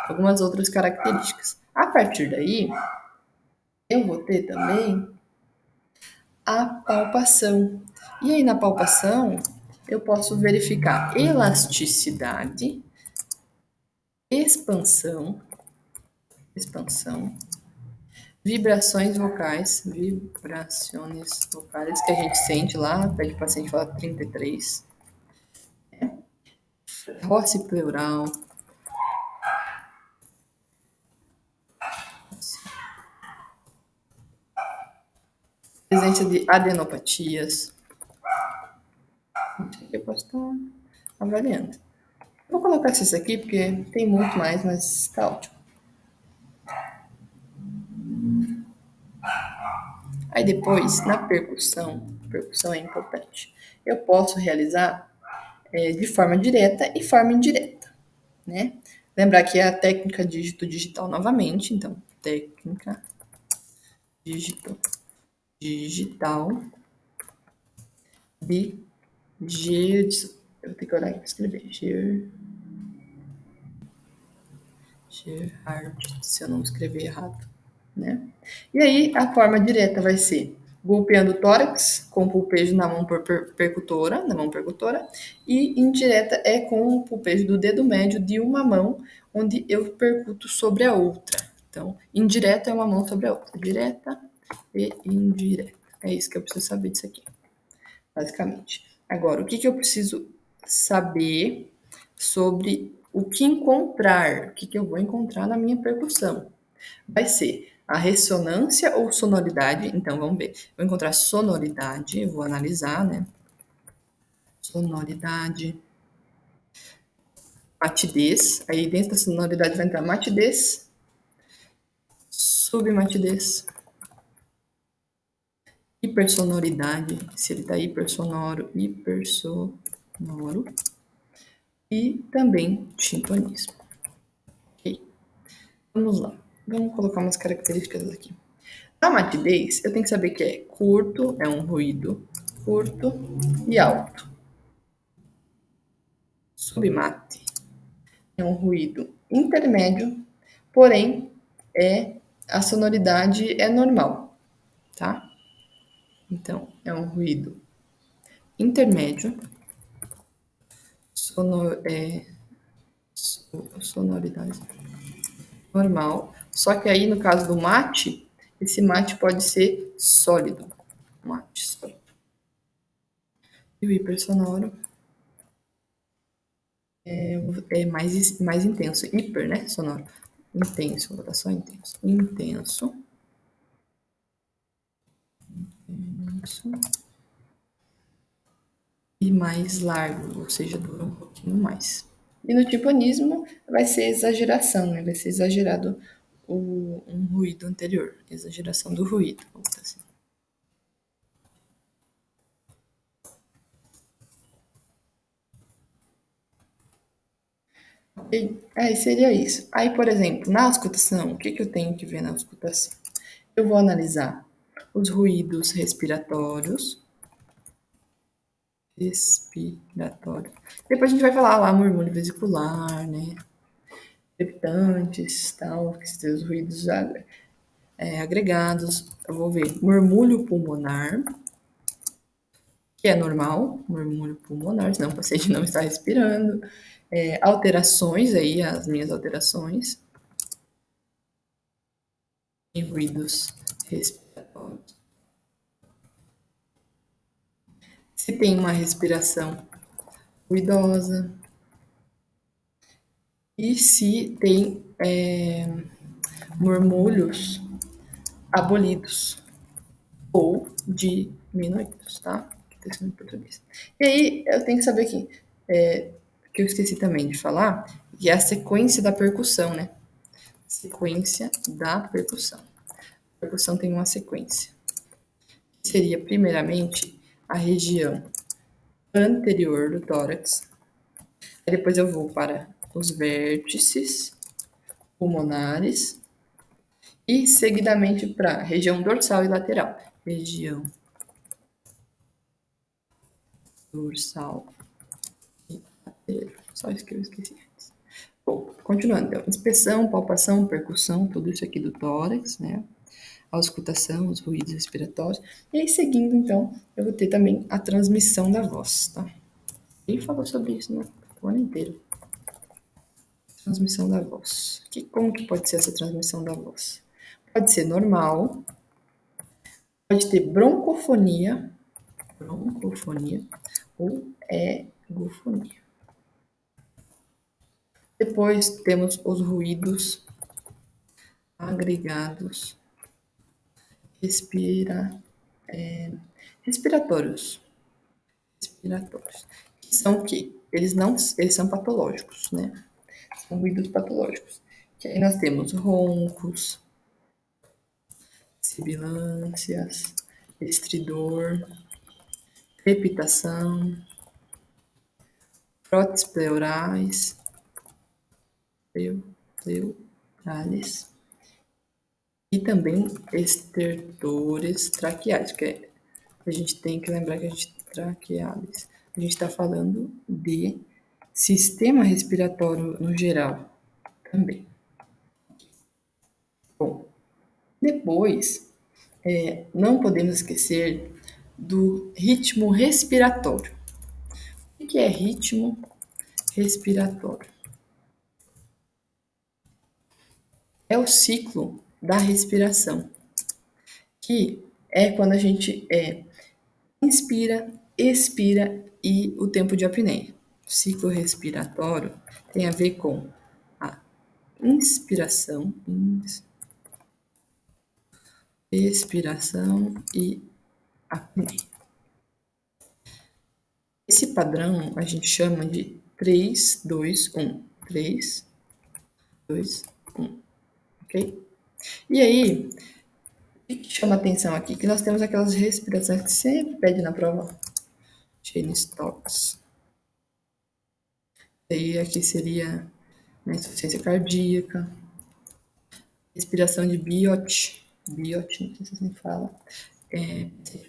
Algumas outras características. A partir daí, eu vou ter também a palpação. E aí, na palpação, eu posso verificar elasticidade, expansão, vibrações vocais que a gente sente lá, pede o paciente falar 33, roce pleural, presença de adenopatias. Isso aqui eu posso estar avaliando. Vou colocar esses aqui porque tem muito mais, mas tá ótimo. Aí depois, na percussão é importante. Eu posso realizar de forma direta e forma indireta, né? Lembrar que é a técnica dígito digital novamente, então, técnica dígito digital de eu tenho que olhar aqui para escrever. Gerhard, se eu não escrever errado, né? E aí, a forma direta vai ser golpeando o tórax com o pulpejo na mão percutora, e indireta é com o pulpejo do dedo médio de uma mão, onde eu percuto sobre a outra. Então, indireta é uma mão sobre a outra, direta e indireta. É isso que eu preciso saber disso aqui, basicamente. Agora, o que eu preciso saber sobre o que encontrar, o que eu vou encontrar na minha percussão? Vai ser a ressonância ou sonoridade. Então, vamos ver. Vou encontrar sonoridade, vou analisar, né? Sonoridade. Matidez. Aí dentro da sonoridade vai entrar matidez, submatidez, hipersonoridade, se ele está hipersonoro, hipersonoro, e também timpanismo. Ok? Vamos lá. Vamos colocar umas características aqui. A matidez, eu tenho que saber que é curto, é um ruído curto e alto. Submate é um ruído intermédio, porém a sonoridade é normal, tá? Então, é um ruído intermédio, sonoridade normal. Só que aí, no caso do mate, esse mate pode ser sólido. Mate sólido. E o hipersonoro é mais intenso. Hiper, né? Sonoro. Intenso, vou botar só intenso. Intenso. E mais largo, ou seja, dura um pouquinho mais. E no timpanismo vai ser exageração, né? Vai ser exagerado um ruído anterior. Exageração do ruído, vamos botar assim. E aí seria isso. Aí, por exemplo, na auscultação, o que eu tenho que ver na auscultação? Eu vou analisar os ruídos respiratórios. Depois a gente vai falar lá murmúrio vesicular, né? Crepitantes, tal, que são os ruídos agregados. Eu vou ver murmúrio pulmonar, que é normal, murmúrio pulmonar, senão o paciente não está respirando. Alterações aí, as minhas alterações em ruídos respiratórios. Se tem uma respiração ruidosa e se tem murmúrios abolidos ou diminuídos, tá? Aqui tá escrito em português. E aí eu tenho que saber aqui, que eu esqueci também de falar, que é a sequência da percussão, né? Sequência da percussão. A percussão tem uma sequência. Seria, primeiramente, a região anterior do tórax. Aí depois eu vou para os vértices pulmonares e seguidamente para a região dorsal e lateral. Região dorsal e lateral. Só isso que eu esqueci antes. Bom, continuando, então, inspeção, palpação, percussão, tudo isso aqui do tórax, né? A auscultação, os ruídos respiratórios. E aí, seguindo, então, eu vou ter também a transmissão da voz, tá? Quem falou sobre isso no ano inteiro? Transmissão da voz. Como que pode ser essa transmissão da voz? Pode ser normal, pode ter broncofonia ou egofonia. Depois temos os ruídos agregados respiratórios. Que são o quê? Eles são patológicos, né? São ruídos patológicos. Que aí nós temos roncos, sibilâncias, estridor, crepitação, frotes pleurales e também estertores traqueais, porque a gente tem que lembrar que a gente traqueales. A gente está falando de sistema respiratório no geral também. Bom, depois Não podemos esquecer do ritmo respiratório. O que é ritmo respiratório? É o ciclo da respiração, que é quando a gente inspira, expira e o tempo de apneia. O ciclo respiratório tem a ver com a inspiração, expiração e apneia. Esse padrão a gente chama de 3, 2, 1. 3, 2, 1. Ok? E aí, o que chama atenção aqui? Que nós temos aquelas respirações que sempre pede na prova. Chain Stocks. E aí aqui seria a insuficiência cardíaca, respiração de Biot, Biot, não sei se assim fala,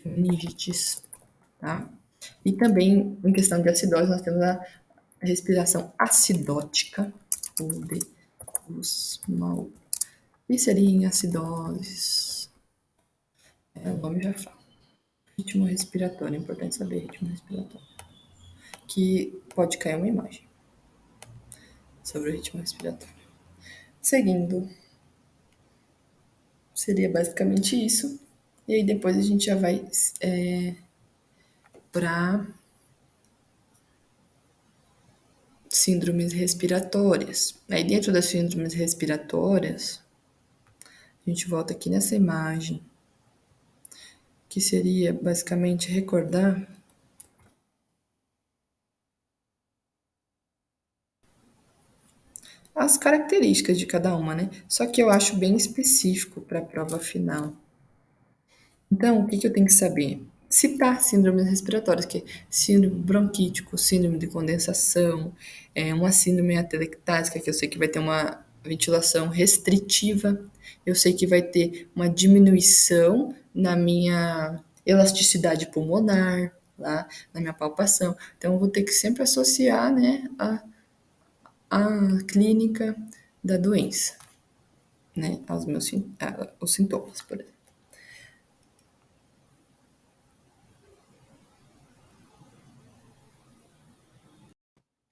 meningites, tá? E também, em questão de acidose, nós temos a respiração acidótica, ou de mal. E seria em acidoses. O nome já fala. Ritmo respiratório, é importante saber ritmo respiratório. Que pode cair uma imagem sobre o ritmo respiratório. Seguindo, seria basicamente isso. E aí depois a gente já vai para síndromes respiratórias. Aí dentro das síndromes respiratórias, a gente volta aqui nessa imagem, que seria basicamente recordar as características de cada uma, né? Só que eu acho bem específico para a prova final. Então, o que eu tenho que saber? Citar síndromes respiratórias, que é síndrome bronquítico, síndrome de condensação, uma síndrome atelectásica, que eu sei que vai ter uma ventilação restritiva, eu sei que vai ter uma diminuição na minha elasticidade pulmonar, lá na minha palpação. Então, eu vou ter que sempre associar, né, a clínica da doença, né, aos meus os sintomas, por exemplo.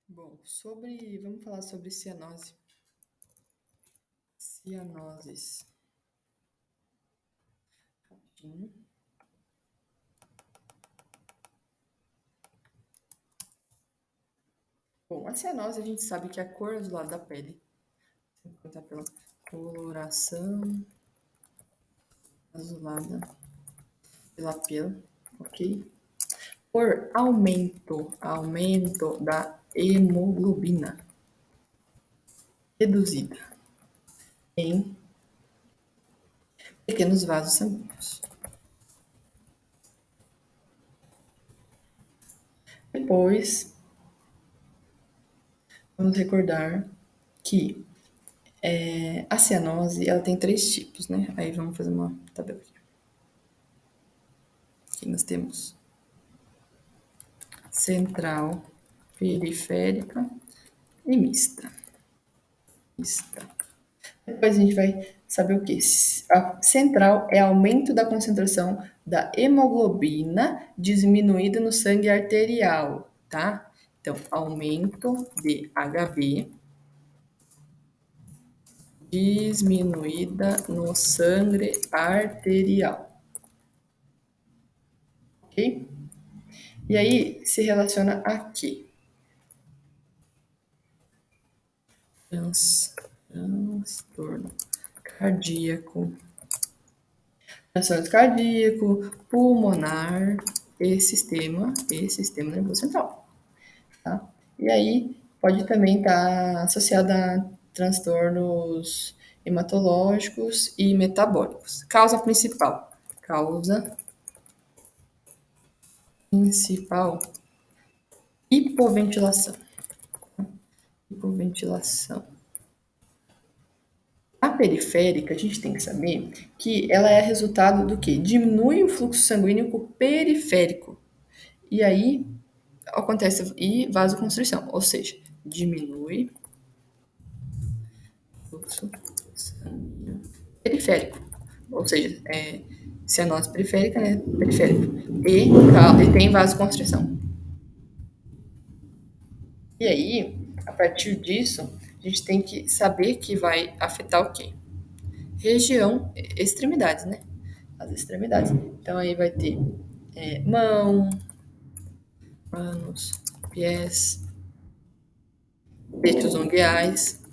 Bom, vamos falar sobre cianose. Cianoses. Rapidinho. Bom, a cianose a gente sabe que é a cor azulada da pele. Vou contar pela coloração azulada pela pele, ok? Por aumento da hemoglobina reduzida em pequenos vasos sanguíneos. Depois, vamos recordar que a cianose ela tem 3 tipos, né? Aí vamos fazer uma tabela aqui. Aqui nós temos central, periférica e mista. Depois a gente vai saber o que? A central é aumento da concentração da hemoglobina diminuída no sangue arterial, tá? Então, aumento de HB diminuída no sangue arterial, ok? E aí se relaciona aqui. Transtorno cardíaco, transtorno cardíaco, pulmonar e sistema nervoso central, tá? E aí pode também estar associada a transtornos hematológicos e metabólicos. Causa principal, hipoventilação. Hipoventilação. A periférica, a gente tem que saber que ela é resultado do que? Diminui o fluxo sanguíneo periférico. E aí acontece vasoconstrição, ou seja, diminui o fluxo sanguíneo periférico. Ou seja, cianose periférica, né? Periférica. E tem vasoconstrição. E aí, a partir disso, a gente tem que saber que vai afetar o quê? Região, extremidades, né? As extremidades. Então aí vai ter mão, manos, pés, peitos ungueais.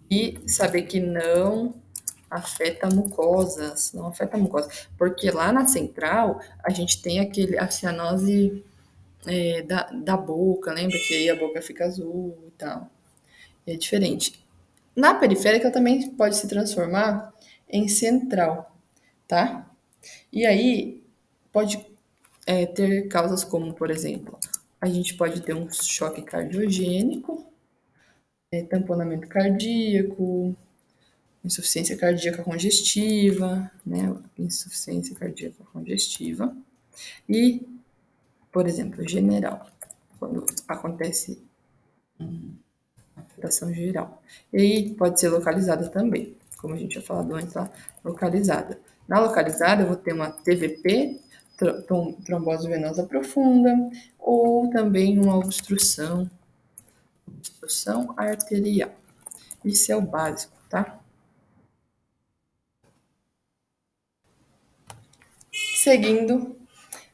E saber que não afeta mucosas, não afeta mucosas. Porque lá na central, a gente tem a cianose da boca, lembra que aí a boca fica azul e tal. É diferente. Na periférica também pode se transformar em central, tá? E aí pode ter causas como, por exemplo, a gente pode ter um choque cardiogênico, tamponamento cardíaco, insuficiência cardíaca congestiva, né? Insuficiência cardíaca congestiva. E, por exemplo, general, quando acontece afetação geral. E aí pode ser localizada também, como a gente já falado antes lá, localizada. Na localizada, eu vou ter uma TVP, trombose venosa profunda, ou também uma obstrução arterial. Isso é o básico, tá? Seguindo,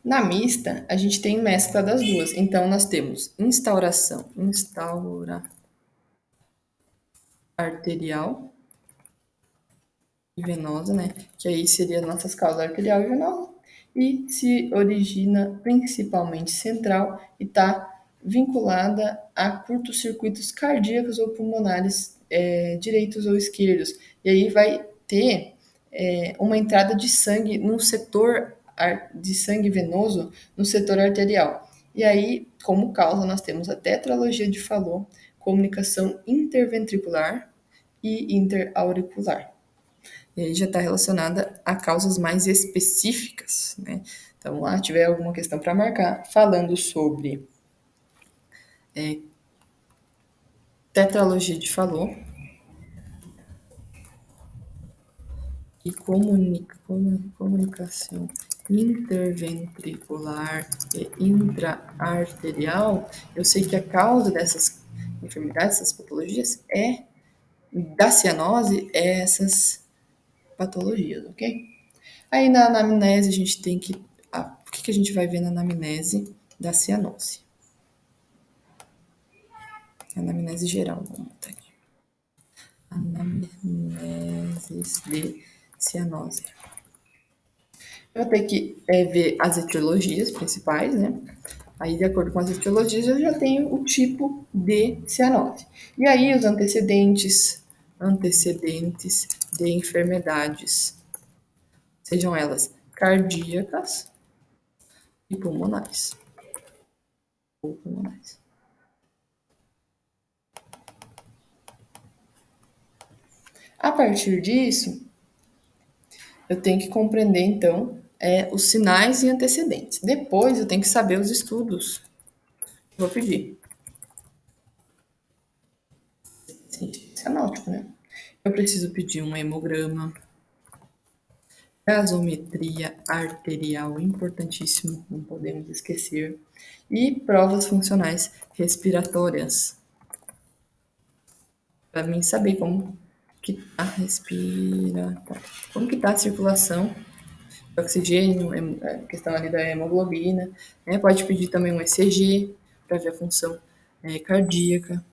na mista, a gente tem mescla das duas. Então, nós temos instaura arterial e venosa, né? Que aí seria nossas causas arterial e venosa. E se origina principalmente central e está vinculada a curtos-circuitos cardíacos ou pulmonares direitos ou esquerdos. E aí vai ter uma entrada de sangue num setor de sangue venoso no setor arterial. E aí, como causa, nós temos a tetralogia de Fallot, comunicação interventricular e interauricular. E aí já está relacionada a causas mais específicas, né? Então, lá tiver alguma questão para marcar, falando sobre tetralogia de Fallot e comunicação interventricular e intraarterial, eu sei que a causa dessas enfermidades, essas patologias, da cianose, é essas patologias, ok? Aí na anamnese a gente tem que. O que a gente vai ver na anamnese da cianose? Anamnese geral, vamos botar aqui. Anamnese de cianose. Eu vou ter que ver as etiologias principais, né? Aí, de acordo com as etiologias, eu já tenho o tipo de cianose. E aí, os antecedentes de enfermidades, sejam elas cardíacas e pulmonares. Ou pulmonares. A partir disso, eu tenho que compreender, então, os sinais e antecedentes. Depois, eu tenho que saber os estudos. Vou pedir. Cianótipo, né? Eu preciso pedir um hemograma, gasometria arterial, importantíssimo, não podemos esquecer, e provas funcionais respiratórias, para mim saber como que tá como que tá a circulação de oxigênio, questão ali da hemoglobina, né? Pode pedir também um ECG para ver a função cardíaca,